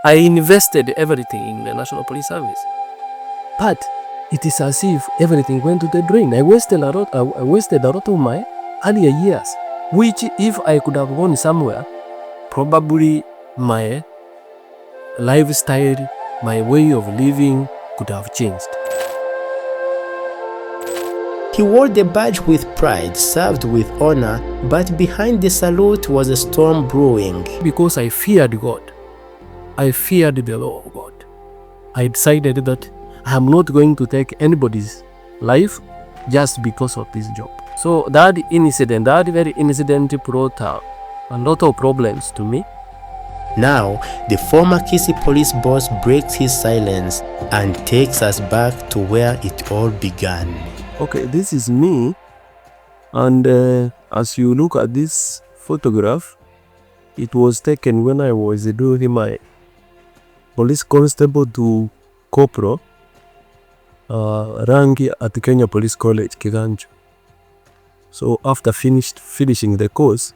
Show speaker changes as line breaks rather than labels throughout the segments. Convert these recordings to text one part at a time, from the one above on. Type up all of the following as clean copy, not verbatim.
I invested everything in the National Police Service. But it is as if everything went to the drain. I wasted a lot of my earlier years, which if I could have gone somewhere, probably my lifestyle, my way of living could have changed.
He wore the badge with pride, served with honor, but behind the salute was a storm brewing.
Because I feared God. I feared the law of God. I decided that I am not going to take anybody's life just because of this job. So that very incident brought a lot of problems to me.
Now, the former Kisii police boss breaks his silence and takes us back to where it all began.
Okay, this is me, and as you look at this photograph, it was taken when I was doing my police constable to corporal rank at Kenya Police College, Kiganjo. So after finishing the course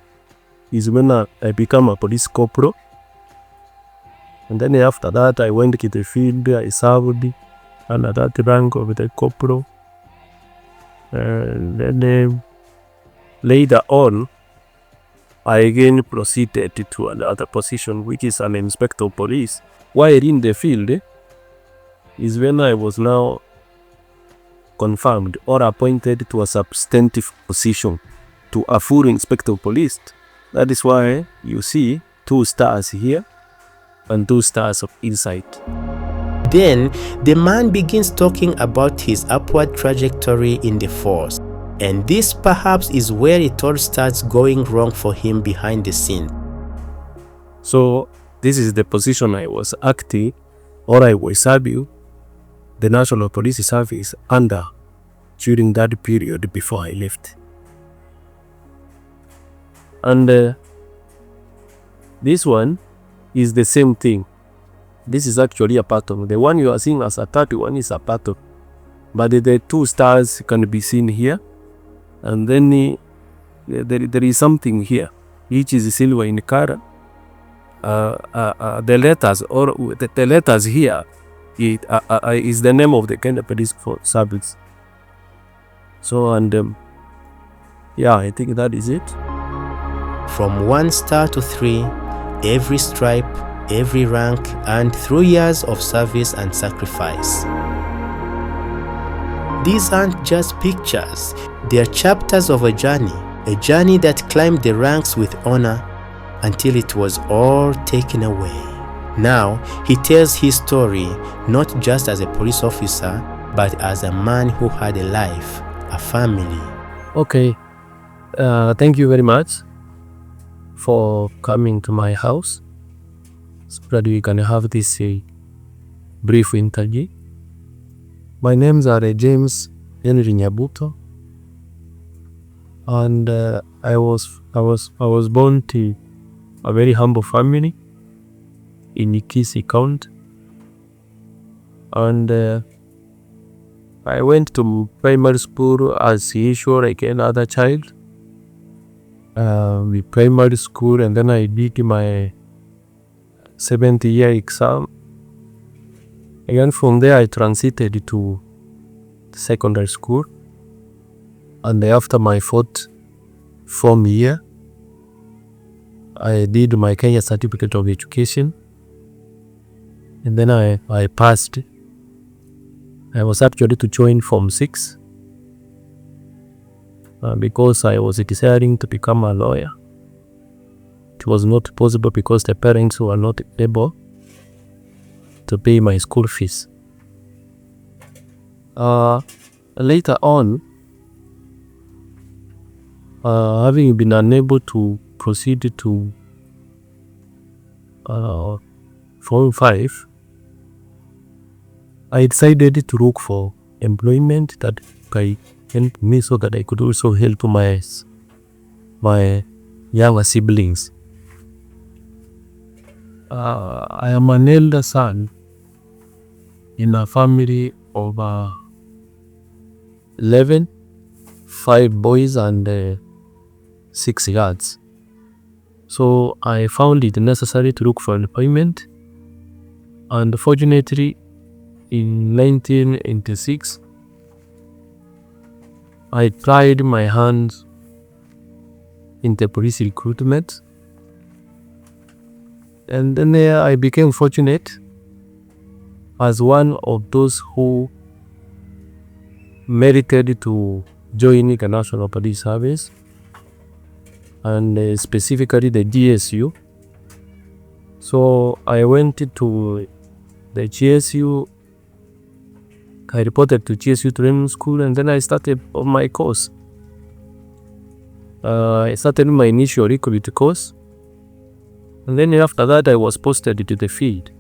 is when I become a police corporal, and then after that I went to the field. I served under that rank of the corporal. And then later on, I again proceeded to another position, which is an inspector of police. While in the field is when I was now confirmed or appointed to a substantive position, to a full inspector of police. That is why you see 2 stars here and 2 stars of insight.
Then, the man begins talking about his upward trajectory in the force. And this perhaps is where it all starts going wrong for him behind the scene.
So, this is the position I was acting, or I was serving the National Police Service under during that period before I left. And this one is the same thing. This is actually a pattern. The one you are seeing as a 31 is a pattern. But the 2 stars can be seen here. And then there is something here, which is silver in color. The letters or the letters here is the name of the Kenya Police Service. So, and yeah, I think that is it.
From 1 star to 3, every stripe, every rank, and through years of service and sacrifice. These aren't just pictures, they are chapters of a journey that climbed the ranks with honor until it was all taken away. Now, he tells his story not just as a police officer, but as a man who had a life, a family.
Okay, thank you very much for coming to my house so that we can have this brief interview. My names are James Henry Nyabuto, and I was born to a very humble family in Kisii County, and I went to primary school as usual like any other child. With primary school, and then I did my 7th year exam. Again from there I transited to secondary school, and after my 4th form year I did my Kenya Certificate of Education, and then I passed. I was actually to join Form 6 because I was desiring to become a lawyer. It was not possible because the parents were not able to pay my school fees. Later on, having been unable to proceed to Form 5, I decided to look for employment that can help me so that I could also help my younger siblings. I am an elder son in a family of 11, 5 boys and 6 girls. So I found it necessary to look for employment And fortunately, in 1986, I tried my hands in the police recruitment, and then I became fortunate as one of those who merited to join the National Police Service, and specifically the GSU. So I went to the GSU. I reported to GSU training school, and then I started on my course. I started my initial recruit course, and then after that I was posted to the field.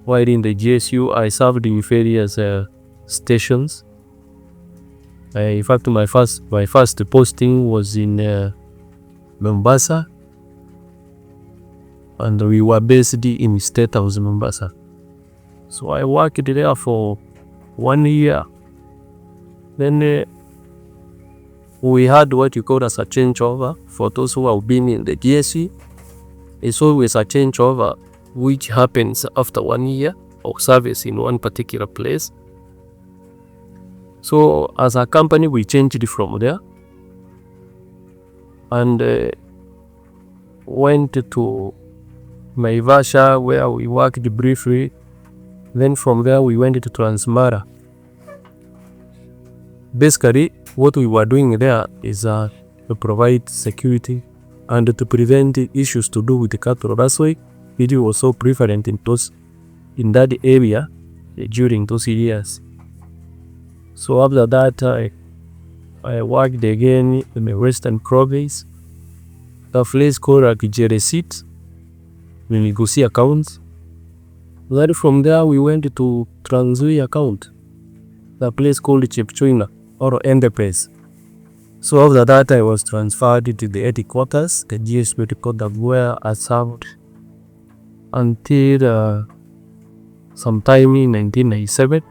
While in the GSU, I served in various stations. In fact, my first posting was in Mombasa, and we were based in State House, Mombasa. So I worked there for 1 year. Then we had what you call as a changeover. For those who have been in the GSC, it's always a changeover which happens after 1 year of service in one particular place. So as a company, we changed from there and went to Naivasha, where we worked briefly. Then from there we went to Transmara. Basically, what we were doing there is to provide security and to prevent issues to do with the cattle. That's why it was so prevalent in that area during those years. So after that, I worked again in the Western Province, a place called Kijeresit, in Kisii accounts. Then from there we went to Trans Nzoia account, the place called Chepchoina or Enterprise. So after that, I was transferred to the headquarters, the GSU headquarters, where I served until sometime in 1997.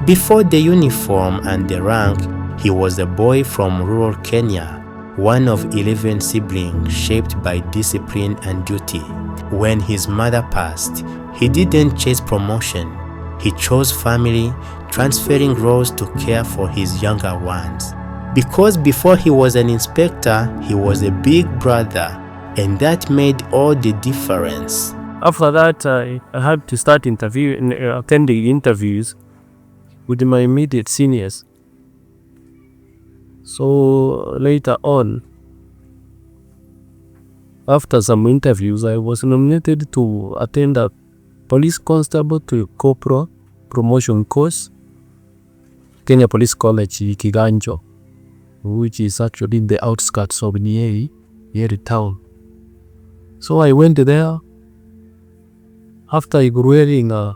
Before the uniform and the rank, he was a boy from rural Kenya, one of 11 siblings shaped by discipline and duty. When his mother passed, he didn't chase promotion. He chose family, transferring roles to care for his younger ones. Because before he was an inspector, he was a big brother, and that made all the difference.
After that, I had to start attending interviews with my immediate seniors. So later on, after some interviews, I was nominated to attend a police constable to corporal promotion course, Kenya Police College, Kiganjo, which is actually in the outskirts of Nyeri town. So I went there. After graduating a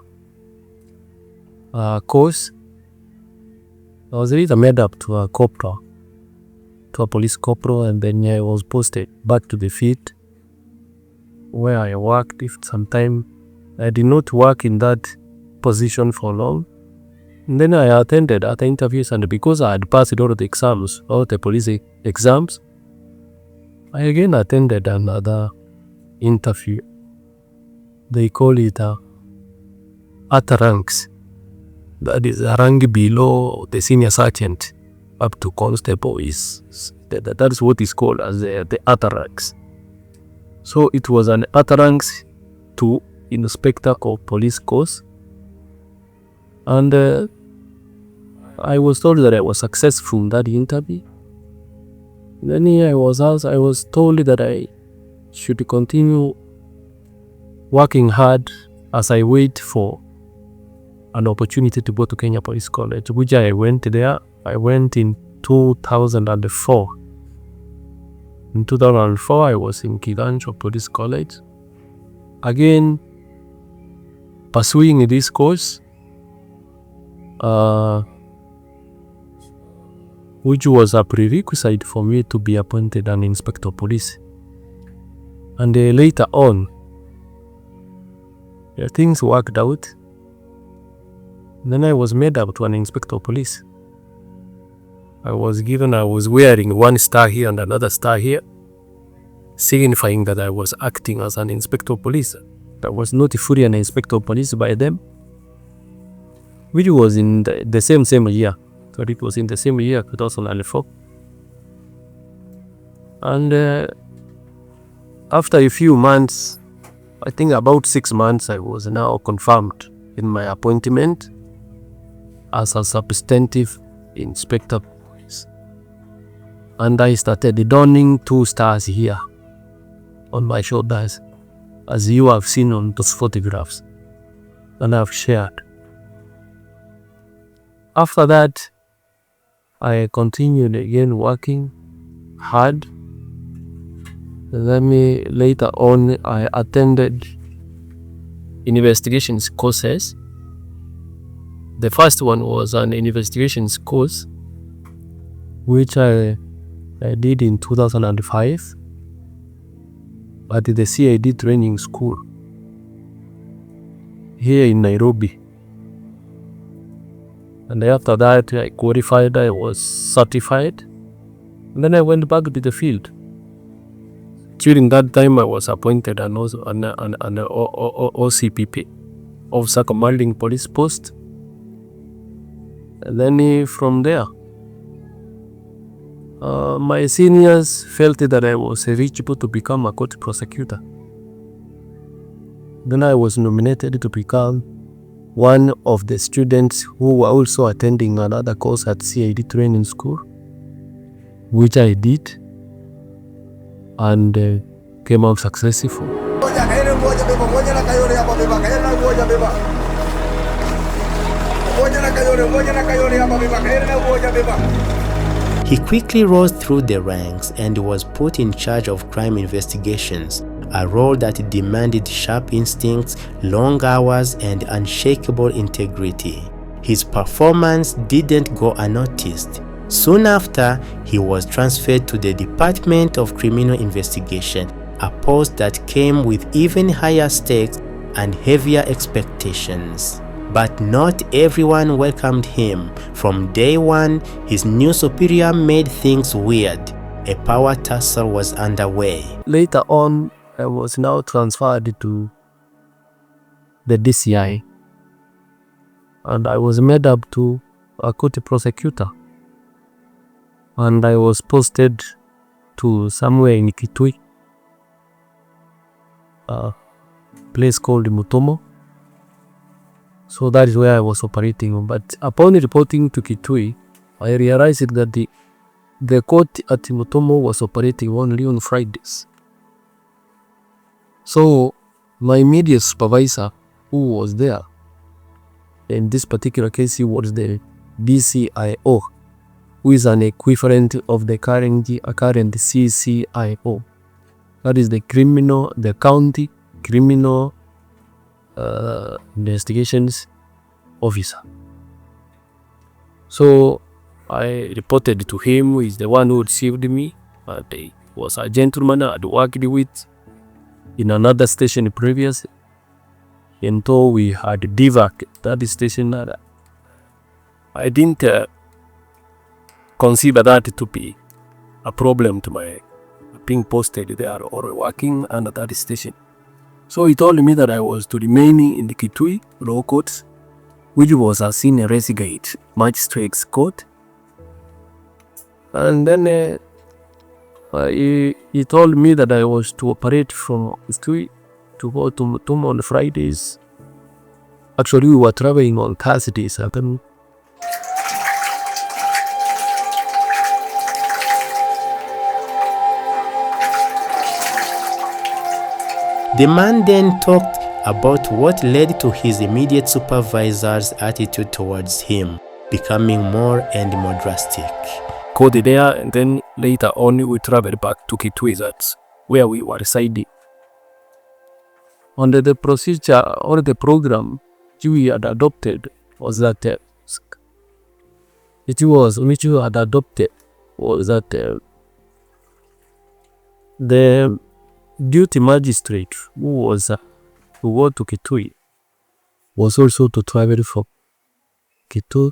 course, I was later made up to a corporal, to a police corporal, and then I was posted back to the field where I worked some time. I did not work in that position for long. And then I attended other interviews, and because I had passed all the exams, all the police exams, I again attended another interview. They call it other ranks. That is a rank below the senior sergeant up to constable. That is what is called as the other ranks. So it was an other ranks to inspector of police course, and I was told that I was successful in that interview. Then I was told that I should continue working hard as I wait for an opportunity to go to Kenya Police College, which I went there. I went in 2004. In 2004, I was in Kiganjo Police College. Again, pursuing this course, which was a prerequisite for me to be appointed an inspector of police. And later on, things worked out. Then I was made up to an inspector of police. I was wearing one star here and another star here, signifying that I was acting as an inspector of police. I was not fully an inspector of police by them, which was in the same year. So it was in the same year, 2004. And after a few months, I think about 6 months, I was now confirmed in my appointment as a substantive inspector of police. And I started donning 2 stars here on my shoulders, as you have seen on those photographs and I've shared. After that, I continued again working hard. Then later on, I attended investigations courses. The first one was an investigations course, which I did in 2005 at the CID training school here in Nairobi. And after that, I qualified, I was certified, and then I went back to the field. During that time, I was appointed an OCPP, Officer Commanding Police Post. And then from there, my seniors felt that I was eligible to become a court prosecutor. Then I was nominated to become one of the students who were also attending another course at CID training school, which I did and came out successful.
He quickly rose through the ranks and was put in charge of crime investigations, a role that demanded sharp instincts, long hours, and unshakable integrity. His performance didn't go unnoticed. Soon after, he was transferred to the Department of Criminal Investigation, a post that came with even higher stakes and heavier expectations. But not everyone welcomed him. From day one, his new superior made things weird. A power tussle was underway.
Later on, I was now transferred to the DCI, and I was made up to a court prosecutor. And I was posted to somewhere in Kitui, a place called Mutomo. So that is where I was operating. But upon reporting to Kitui, I realized that the court at Mutomo was operating only on Fridays. So my immediate supervisor, who was there, in this particular case, he was the DCIO, who is an equivalent of the current CCIO. That is the county criminal investigations officer. So I reported to him. He's the one who received me, and he was a gentleman I had worked with in another station previously, until we had DVAC. That station, I didn't consider that to be a problem to my being posted there or working under that station. So he told me that I was to remain in the Kitui Law Court, which was a senior resident magistrate's court. And then he told me that I was to operate from Kitui to go to Mutomo on Fridays. Actually, we were traveling on Thursdays.
The man then talked about what led to his immediate supervisor's attitude towards him becoming more and more drastic.
Called there, and then later on we traveled back to Kitui, that's where we were residing. Under the procedure or the program we had adopted was that the duty magistrate who was to go to Kitui was also to travel from Kitui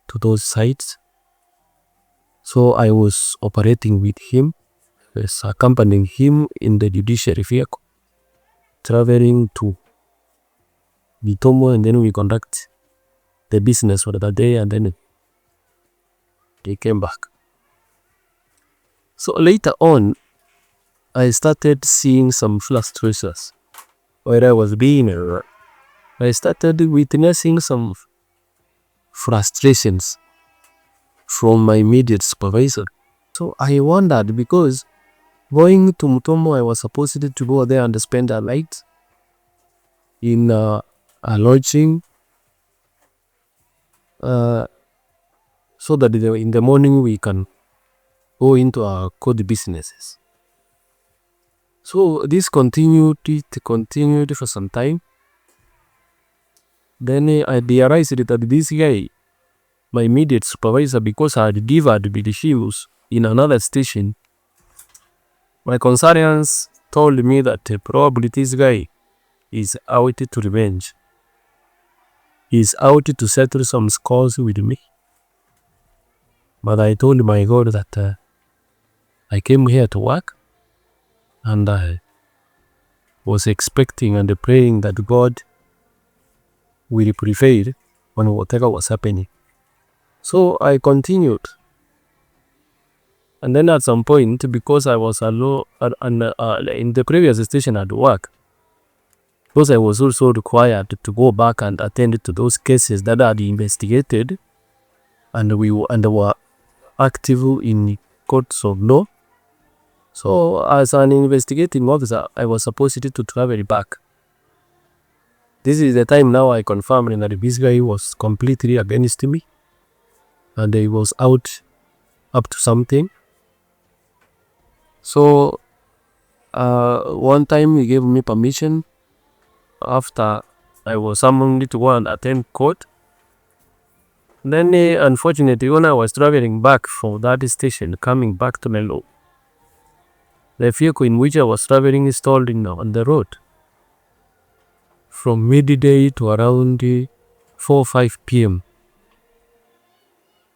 to those sites So I was operating with him, accompanying him in the judiciary vehicle, traveling to Bitomo, and then we conduct the business for the day, and then they came back. So later on, I started seeing some frustrations where I was being. I started witnessing some frustrations from my immediate supervisor. So I wondered, because going to Mutomo, I was supposed to go there and spend a night in a lodging, so that in the morning we can go into our code businesses. So this continued for some time. Then I realized that this guy, my immediate supervisor, because I had differed with shoes in another station, my conscience told me that probably this guy is out to revenge. He's out to settle some scores with me. But I told my God that I came here to work, and I was expecting and praying that God will prevail on whatever was happening. So I continued. And then at some point, because I was alone in the previous station at work, because I was also required to go back and attend to those cases that I had investigated, and were active in courts of law. So as an investigating officer, I was supposed to travel back. This is the time now I confirmed that this guy was completely against me, and he was out up to something. So one time he gave me permission after I was summoned to go and attend court. Then unfortunately, when I was traveling back from that station, coming back to Melo, the vehicle in which I was traveling stalled on the road from midday to around 4 or 5 p.m.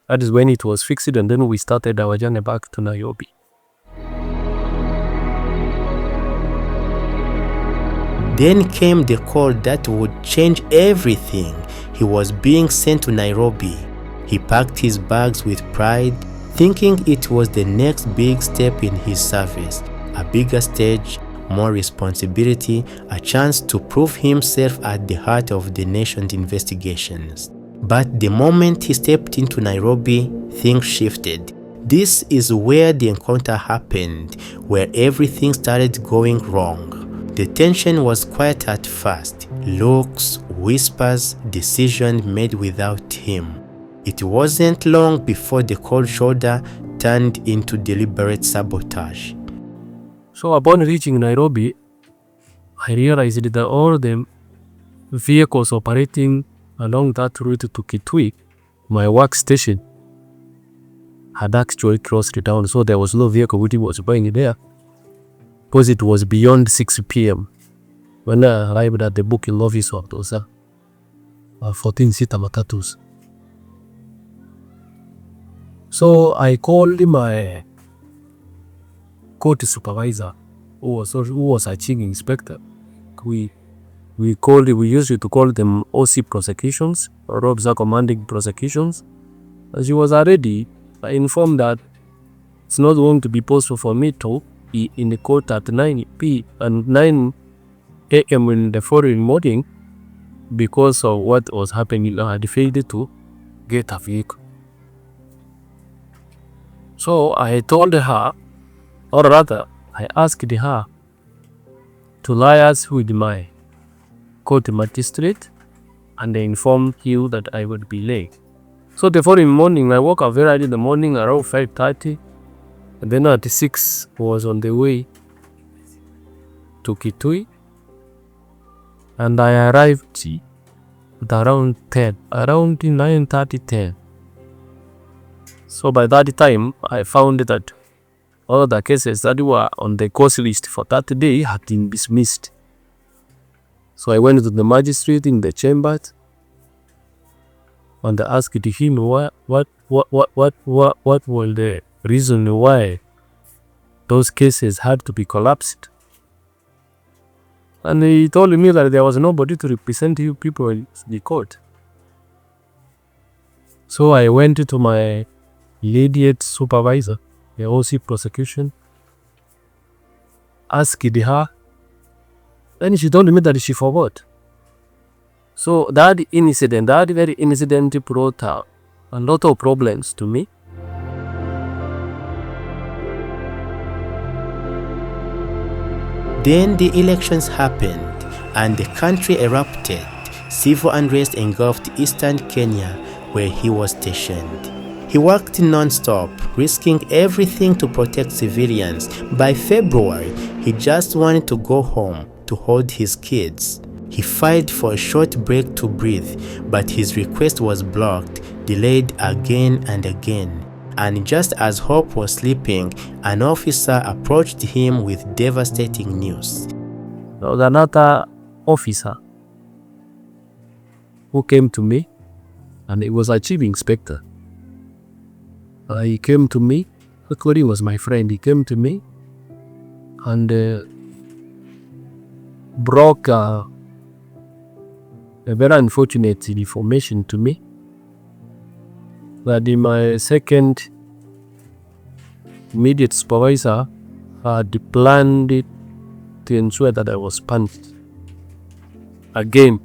That is when it was fixed, and then we started our journey back to Nairobi.
Then came the call that would change everything. He was being sent to Nairobi. He packed his bags with pride, thinking it was the next big step in his service. A bigger stage, more responsibility, a chance to prove himself at the heart of the nation's investigations. But the moment he stepped into Nairobi, things shifted. This is where the encounter happened, where everything started going wrong. The tension was quiet at first. Looks, whispers, decisions made without him. It wasn't long before the cold shoulder turned into deliberate sabotage.
So upon reaching Nairobi, I realized that all the vehicles operating along that route to Kitui, my workstation, had actually crossed down. So there was no vehicle which was going there, because it was beyond 6 p.m. when I arrived at the booking office of those 14-seater matatus. So I called my court supervisor, who was a chief inspector. We used to call them OC prosecutions, or officer commanding prosecutions. As she was already informed that it's not going to be possible for me to be in the court at 9 a.m. in the following morning, because of what was happening. I had failed to get a vehicle. So I told her, or rather, I asked her to liaise with my court magistrate and inform you that I would be late. So the following morning, I woke up very early in the morning, around 5:30, and then at 6 was on the way to Kitui, and I arrived at around 9:30, 10. So by that time, I found that all the cases that were on the cause list for that day had been dismissed. So I went to the magistrate in the chamber and asked him what will the reason why those cases had to be collapsed. And he told me that there was nobody to represent you people in the court. So I went to my immediate supervisor, the OC prosecution, asked her. Then she told me that she forgot. So that very incident brought a lot of problems to me.
Then the elections happened and the country erupted. Civil unrest engulfed eastern Kenya where he was stationed. He worked non-stop, risking everything to protect civilians. By February, he just wanted to go home to hold his kids. He filed for a short break to breathe, but his request was blocked, delayed again and again. And just as hope was sleeping, an officer approached him with devastating news.
There was another officer who came to me, and it was a chief inspector. He came to me, actually he was my friend, he came to me and broke a very unfortunate information to me that my second immediate supervisor had planned it to ensure that I was punished again.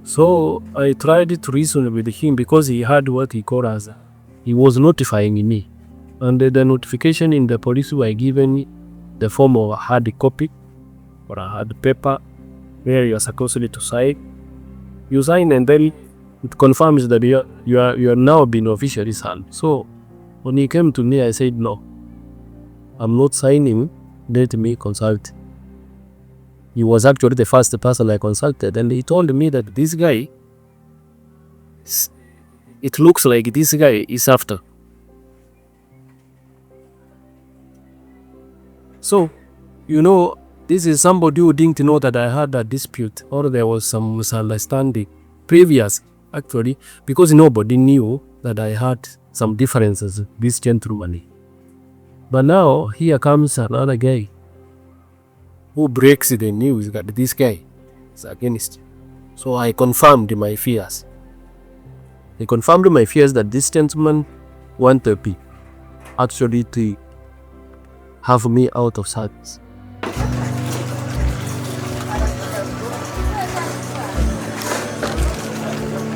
So I tried to reason with him because he had what he called as he was notifying me, and the notification in the police were given the form of a hard copy or a hard paper where you are supposed to sign. You sign and then it confirms that you are now being officially signed. So when he came to me, I said no, I'm not signing, let me consult. He was actually the first person I consulted, and he told me that this guy, it looks like this guy is after. So, this is somebody who didn't know that I had a dispute or there was some misunderstanding previous, actually, because nobody knew that I had some differences with this gentleman. But now, here comes another guy who breaks the news that this guy is against. So I confirmed my fears. I confirmed my fears that this gentleman wanted me actually to have me out of service.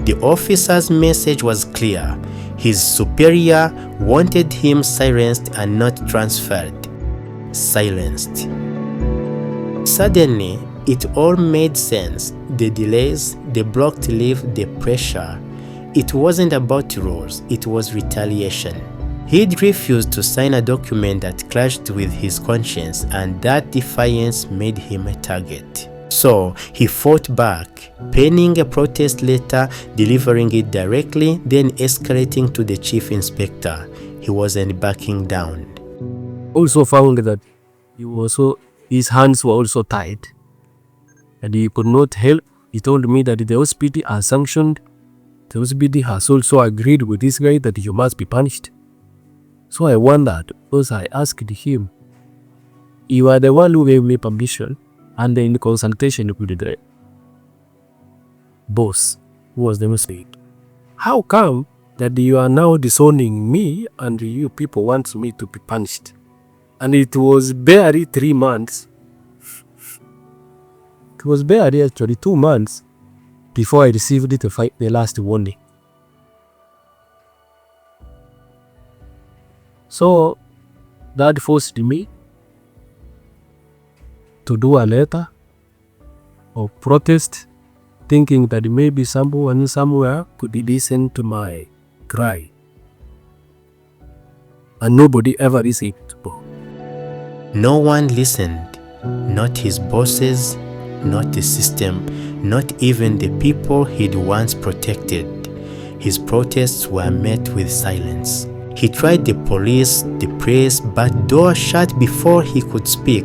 The officer's message was clear. His superior wanted him silenced and not transferred. Silenced. Suddenly, it all made sense. The delays, the blocked leave, the pressure. It wasn't about rules, it was retaliation. He'd refused to sign a document that clashed with his conscience, and that defiance made him a target. So he fought back, penning a protest letter, delivering it directly, then escalating to the chief inspector. He wasn't backing down.
Also found that his hands were also tied and he could not help. He told me that the OSPD are sanctioned. The OSPD has also agreed with this guy that you must be punished. So I wondered, because I asked him, you are the one who gave me permission, and in consultation with the boss, who was the mistake. How come that you are now disowning me and you people want me to be punished? And it was barely 3 months. It was barely actually 2 months before I received the last warning. So that forced me to do a letter of protest, thinking that maybe someone somewhere could listen to my cry. And nobody ever listened.
No one listened. Not his bosses, not the system, not even the people he'd once protected. His protests were met with silence. He tried the police, the press, but doors shut before he could speak.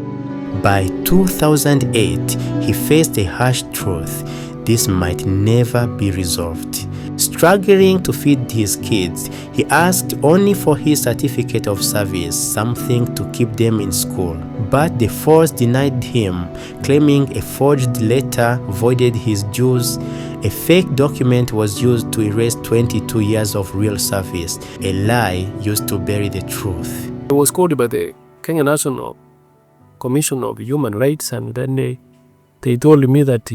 By 2008, he faced a harsh truth. This might never be resolved. Struggling to feed his kids, he asked only for his certificate of service, something to keep them in school. But the force denied him, claiming a forged letter voided his dues. A fake document was used to erase 22 years of real service, a lie used to bury the truth.
I was called by the Kenya National Commission of Human Rights, and then they told me that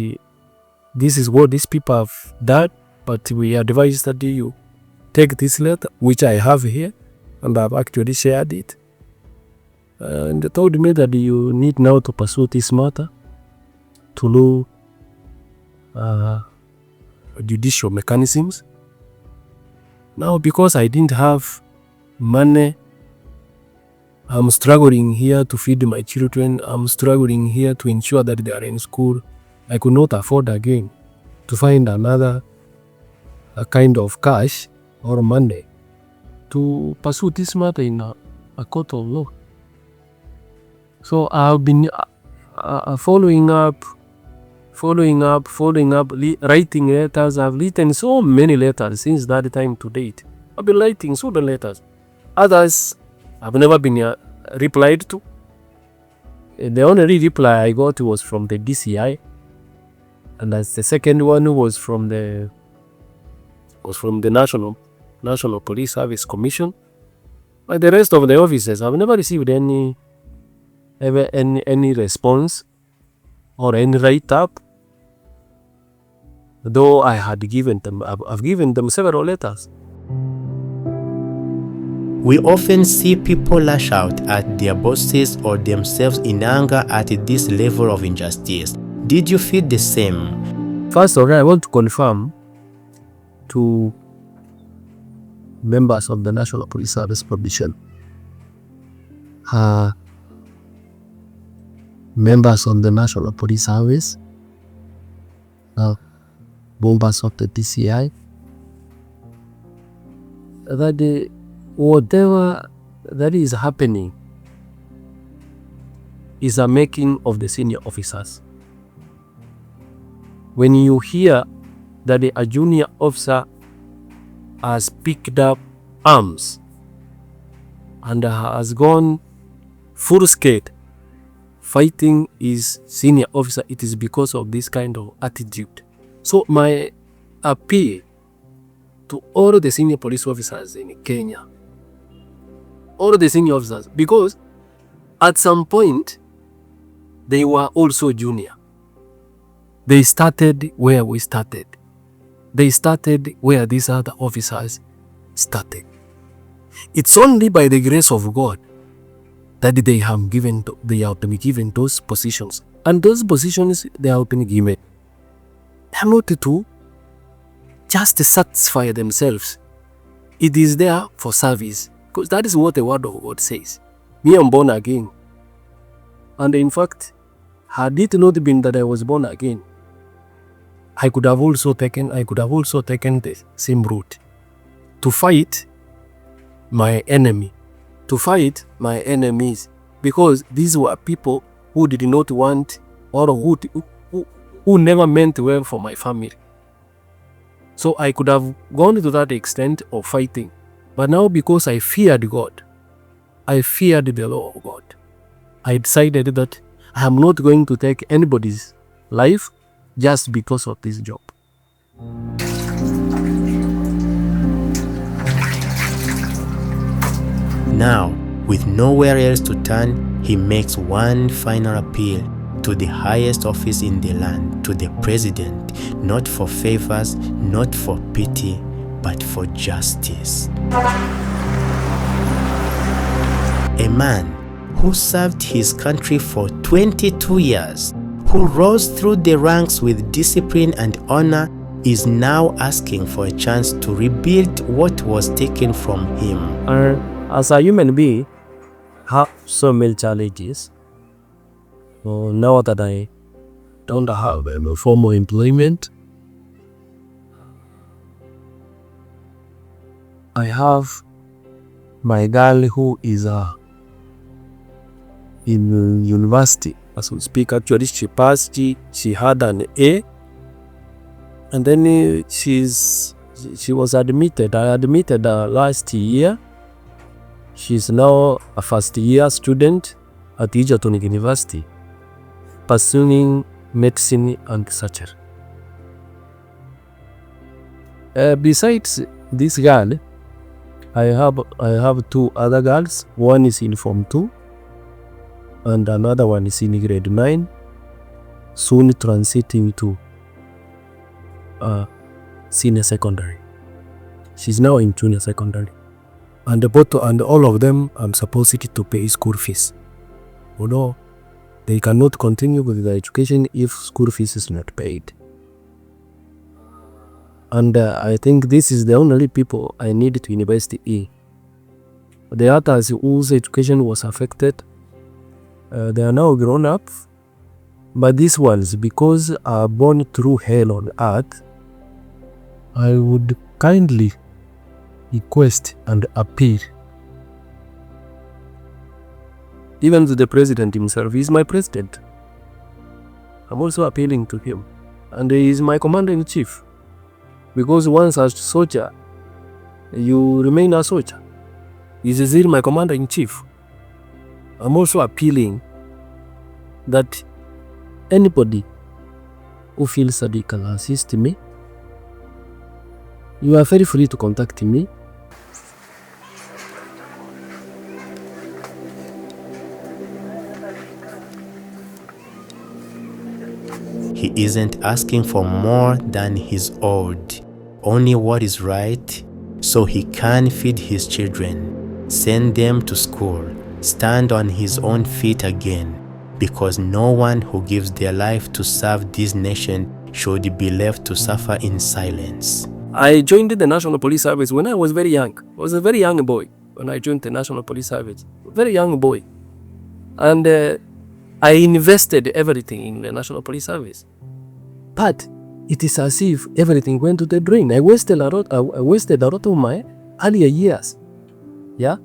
this is what these people have done, but we advise that you take this letter, which I have here, and I've actually shared it. And they told me that you need now to pursue this matter through judicial mechanisms. Now, because I didn't have money, I'm struggling here to feed my children. I'm struggling here to ensure that they are in school. I could not afford again to find another kind of cash or money to pursue this matter in a court of law. So I've been following up, writing letters. I've written so many letters since that time to date. I've been writing so many letters. Others I've never been replied to. The only reply I got was from the DCI, and that's the second one was from the National Police Service Commission. Like the rest of the officers, I've never received any response or any write-up, though I've given them several letters.
We often see people lash out at their bosses or themselves in anger at this level of injustice. Did you feel the same?
First of all, I want to confirm to members of the National Police Service Commission, members of the National Police Service, members of the DCI, that whatever that is happening is a making of the senior officers. When you hear that a junior officer has picked up arms and has gone full scale fighting his senior officer, it is because of this kind of attitude. So my appeal to all the senior police officers in Kenya, all the senior officers, because at some point they were also junior. They started where we started. They started where these other officers started. It's only by the grace of God that they have been given those positions. And those positions they have been given, they are not to just satisfy themselves. It is there for service. Because that is what the word of God says. Me, I'm born again. And in fact, had it not been that I was born again, I could have also taken the same route to fight my enemy, to fight my enemies, because these were people who did not want or who never meant well for my family. So I could have gone to that extent of fighting. But now, because I feared God, I feared the law of God, I decided that I am not going to take anybody's life just because of this job.
Now, with nowhere else to turn, he makes one final appeal to the highest office in the land, to the president, not for favors, not for pity, but for justice. A man who served his country for 22 years, who rose through the ranks with discipline and honor, is now asking for a chance to rebuild what was taken from him.
As a human being, I have so many challenges. So now that I don't have formal employment, I have my girl who is in university as we speak. Actually, she had an A, and then she's She was admitted. I admitted her last year. She's now a first year student at Egerton University, pursuing medicine and surgery. Besides this girl, I have two other girls. One is in Form 2 and another one is in grade 9, soon transiting to senior secondary. She's now in junior secondary. And all of them I'm supposed to pay school fees. Although they cannot continue with their education if school fees is not paid. And I think this is the only people I need to invest in. The others whose education was affected, they are now grown up. But these ones, because are born through hell on earth, I would kindly request and appeal even to the president himself. He is my president. I'm also appealing to him, and he is my commander-in-chief, because once a soldier, you remain a soldier. He is still my commander-in-chief. I'm also appealing that anybody who feels that he can assist me, you are very free to contact me.
He isn't asking for more than he's owed, only what is right, so he can feed his children, send them to school, stand on his own feet again, because no one who gives their life to serve this nation should be left to suffer in silence.
I joined the National Police Service when I was very young. I was a very young boy when I joined the National Police Service. Very young boy. And I invested everything in the National Police Service. But it is as if everything went to the drain. I wasted a lot of my earlier years. Yeah?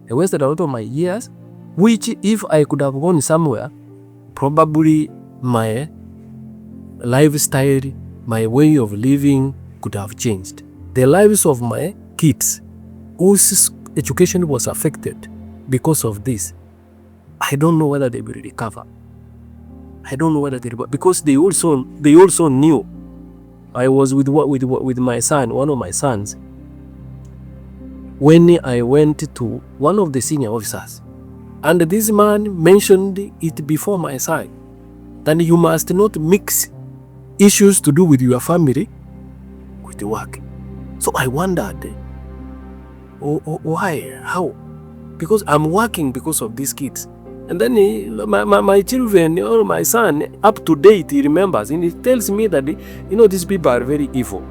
I wasted a lot of my years, which if I could have gone somewhere, probably my lifestyle, my way of living could have changed. The lives of my kids whose education was affected because of this, I don't know whether they will recover. I don't know whether they will, because they also knew I was with my son, one of my sons, when I went to one of the senior officers, and this man mentioned it before my son, that you must not mix issues to do with your family with the work. So I wondered, why? How? Because I'm working because of these kids. And then my children, or my son, up to date, he remembers, and he tells me that, these people are very evil.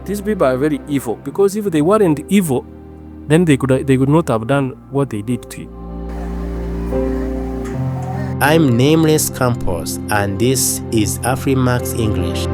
These people are very evil, because if they weren't evil, then they could not have done what they did to you.
I'm Nameless Campus, and this is Afrimax English.